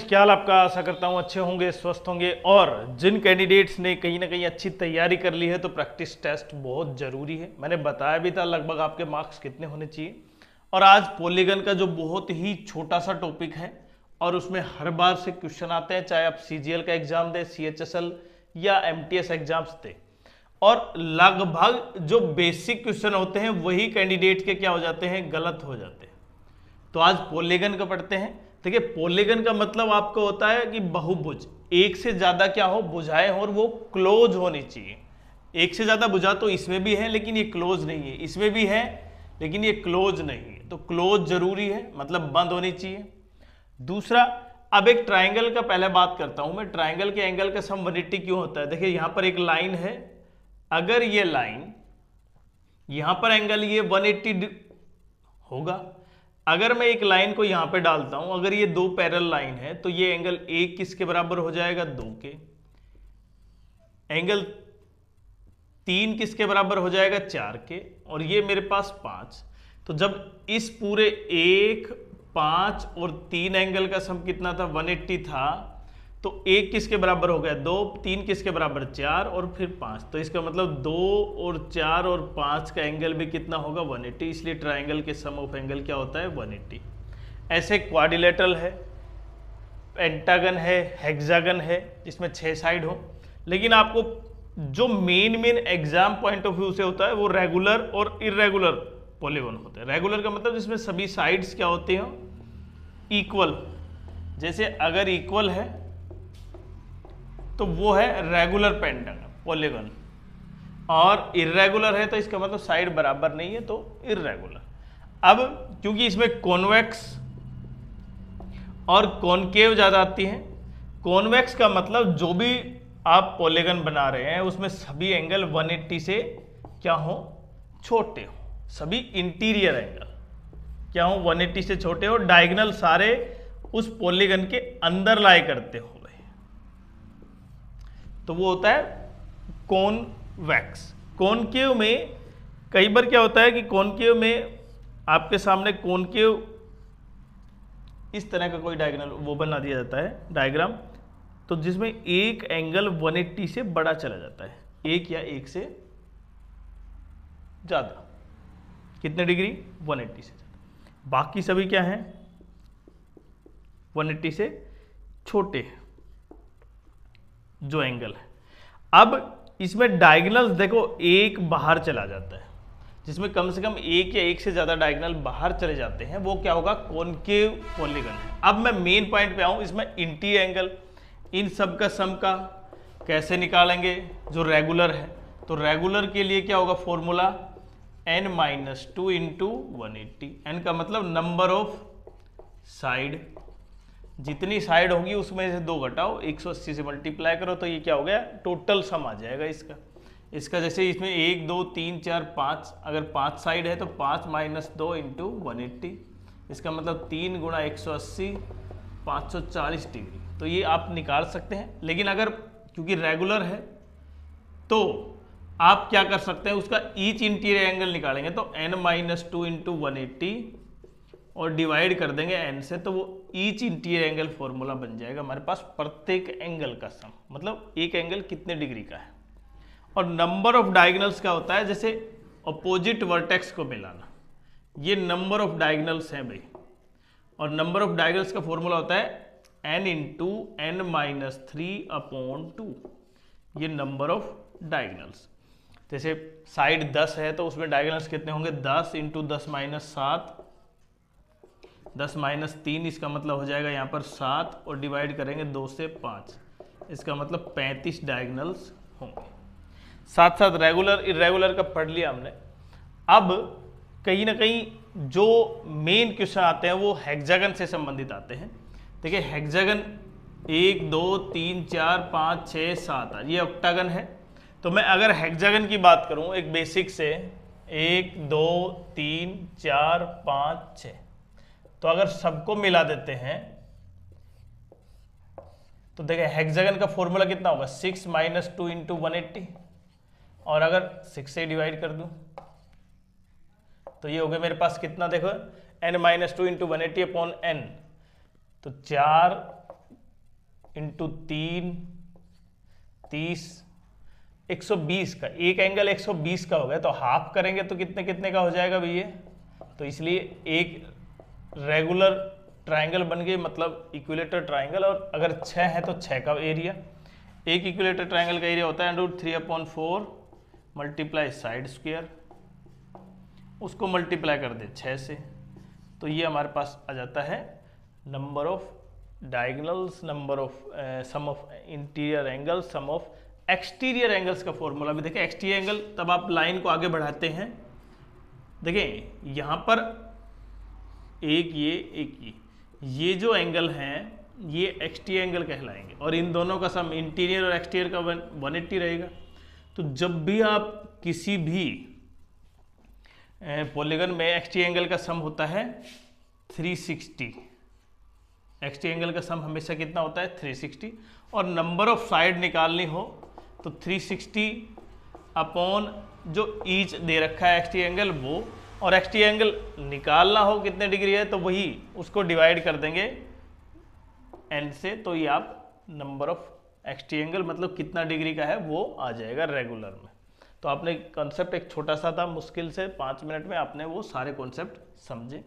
क्या हाल आपका। आशा करता हूँ अच्छे होंगे, स्वस्थ होंगे। और जिन कैंडिडेट्स ने कहीं ना कहीं अच्छी तैयारी कर ली है तो प्रैक्टिस टेस्ट बहुत ज़रूरी है। मैंने बताया भी था लगभग आपके मार्क्स कितने होने चाहिए। और आज पॉलीगन का जो बहुत ही छोटा सा टॉपिक है और उसमें हर बार से क्वेश्चन आते हैं, चाहे आप CGL का एग्जाम दें, CHSL या MTS एग्जाम्स दें, और लगभग जो बेसिक क्वेश्चन होते हैं वही कैंडिडेट के क्या हो जाते हैं, गलत हो जाते हैं। तो आज पॉलीगन का पढ़ते हैं। देखिए, पॉलीगन का मतलब आपको होता है कि बहुभुज, एक से ज्यादा क्या हो, भुजाएं हो और वो क्लोज होनी चाहिए। एक से ज्यादा भुजा तो इसमें भी है लेकिन ये क्लोज नहीं है, इसमें भी है लेकिन ये क्लोज नहीं है। तो क्लोज जरूरी है, मतलब बंद होनी चाहिए। दूसरा, अब एक ट्राइंगल का पहले बात करता हूं मैं। ट्राइंगल के एंगल का सम 180 क्यों होता है? देखिए यहां पर एक लाइन है, अगर ये लाइन यहां पर एंगल ये 180 होगा। अगर मैं एक लाइन को यहां पे डालता हूं, अगर ये दो पैरेलल लाइन है तो ये एंगल 1 किसके बराबर हो जाएगा, 2 के। एंगल 3 किसके बराबर हो जाएगा, 4 के। और ये मेरे पास 5। तो जब इस पूरे 1, 5 और 3 एंगल का सम कितना था, 180 था, तो 1 किसके बराबर हो गया, 2, 3 किसके बराबर, 4 और फिर 5। तो इसका मतलब 2 और 4 और 5 का एंगल भी कितना होगा, 180। इसलिए ट्राइंगल के सम ऑफ एंगल क्या होता है, 180। ऐसे क्वाड्रिलेटरल है, पेंटागन है, हेक्सागन है, जिसमें 6 साइड हो। लेकिन आपको जो main exam point of view से होता है वो रेगुलर और इरेगुलर पॉलीगन होते हैं। रेगुलर का मतलब जिसमें सभी साइड्स क्या होते हैं, इक्वल। जैसे अगर इक्वल है तो वो है रेगुलर पेंटागन पॉलीगन, और इरेगुलर है तो इसका मतलब साइड बराबर नहीं है, तो इरेगुलर। अब क्योंकि इसमें कॉन्वेक्स और कॉनकेव ज्यादा आती है। कॉन्वेक्स का मतलब जो भी आप पॉलीगन बना रहे हैं उसमें सभी एंगल 180 से क्या हो, छोटे हो। सभी इंटीरियर एंगल क्या हो, 180 से छोटे हो। डायगोनल सारे उस पॉलीगन के अंदर लाई करते हो, तो वो होता है कॉन्वेक्स। कॉनकेव में कई बार क्या होता है कि कॉनकेव में आपके सामने कॉनकेव इस तरह का कोई डायगोनल वो बना दिया जाता है डायग्राम, तो जिसमें एक एंगल 180 से बड़ा चला जाता है, एक या एक से ज्यादा। कितने डिग्री, 180 से ज्यादा। बाकी सभी क्या है, 180 से छोटे हैं जो एंगल है। अब इसमें डायगोनल्स देखो, एक बाहर चला जाता है, जिसमें कम से कम एक या एक से ज्यादा डायगोनल बाहर चले जाते हैं, वो क्या होगा, कॉनकेव पॉलीगन है। अब मैं मेन पॉइंट पे आऊं, इसमें इंटीरियर एंगल, इन सब का सम का कैसे निकालेंगे, जो रेगुलर है। तो रेगुलर के लिए क्या होगा फॉर्मूला, n-2 इंटू 180। n का मतलब नंबर ऑफ साइड, जितनी साइड होगी उसमें से 2 घटाओ, 180 से मल्टीप्लाई करो, तो ये क्या हो गया, टोटल सम आ जाएगा इसका। जैसे इसमें 1, 2, 3, 4, 5, अगर 5 साइड है तो 5 - 2 इंटू 180। इसका मतलब 3 गुणा 180, 540 डिग्री। तो ये आप निकाल सकते हैं। लेकिन अगर क्योंकि रेगुलर है तो आप क्या कर सकते हैं, उसका ईच इंटीरियर एंगल निकालेंगे, तो n-2 इंटू 180 और डिवाइड कर देंगे n से, तो वो ईच इंटीरियर एंगल फॉर्मूला बन जाएगा हमारे पास, प्रत्येक एंगल का सम, मतलब एक एंगल कितने डिग्री का है। और नंबर ऑफ डायगोनल्स का होता है, जैसे अपोजिट वर्टेक्स को मिलाना, ये नंबर ऑफ डायगोनल्स हैं भाई। और नंबर ऑफ डायगोनल्स का फॉर्मूला होता है n इंटू n-3/2, ये नंबर ऑफ डायगोनल्स। जैसे साइड 10 है तो उसमें डायगोनल्स कितने होंगे, 10 इंटू 10 - 7, 10 - 3, इसका मतलब हो जाएगा यहाँ पर 7, और डिवाइड करेंगे 2 से 5, इसका मतलब 35 डायगोनल्स होंगे। साथ साथ रेगुलर इरेगुलर का पढ़ लिया हमने। अब कहीं ना कहीं जो मेन क्वेश्चन आते हैं वो हेक्सागन से संबंधित आते हैं। देखिए हेक्सागन 1, 2, 3, 4, 5, 6, 7, ये ऑक्टागन है। तो मैं अगर हेक्सागन की बात करूं एक बेसिक से, 1, 2, 3, 4, 5, 6, तो अगर सबको मिला देते हैं तो देखिए हेक्सागन का फॉर्मूला कितना होगा, 6 - 2 इंटू 180, और अगर 6 से डिवाइड कर दूं तो ये हो गया मेरे पास कितना, देखो n - 2 इंटू 180 अपॉन n, तो 4 इंटू 3 30 120 का, एक एंगल 120 का हो गया, तो हाफ करेंगे तो कितने कितने का हो जाएगा भैया? तो इसलिए एक रेगुलर ट्रायंगल बन गई, मतलब इक्विलेटर ट्रायंगल। और अगर 6 है तो 6 का एरिया, एक इक्विलेटर ट्रायंगल का एरिया होता है √3/4 मल्टीप्लाई साइड स्क्वायर, उसको मल्टीप्लाई कर दे 6 से, तो ये हमारे पास आ जाता है number of diagonals, number of sum of interior angle, sum of exterior angles का फॉर्मूला भी देखें। एक्सटीरियर एंगल तब आप लाइन को आगे बढ़ाते हैं, देखें यहाँ पर एक ये जो एंगल हैं ये एक्सटीरियर एंगल कहलाएंगे, और इन दोनों का सम इंटीरियर और एक्सटीरियर का 180 रहेगा। तो जब भी आप किसी भी पॉलीगन में एक्सटीरियर एंगल का सम होता है 360, एक्सटीरियर एंगल का सम हमेशा कितना होता है 360, और नंबर ऑफ साइड निकालनी हो तो 360 अपॉन जो ईच दे रखा है एक्सटीरियर एंगल वो, और एक्सटीरियर एंगल निकालना हो कितने डिग्री है तो वही उसको डिवाइड कर देंगे n से, तो ये आप नंबर ऑफ एक्सटीरियर एंगल मतलब कितना डिग्री का है वो आ जाएगा रेगुलर में। तो आपने कॉन्सेप्ट एक छोटा सा था, मुश्किल से 5 मिनट में आपने वो सारे कॉन्सेप्ट समझे।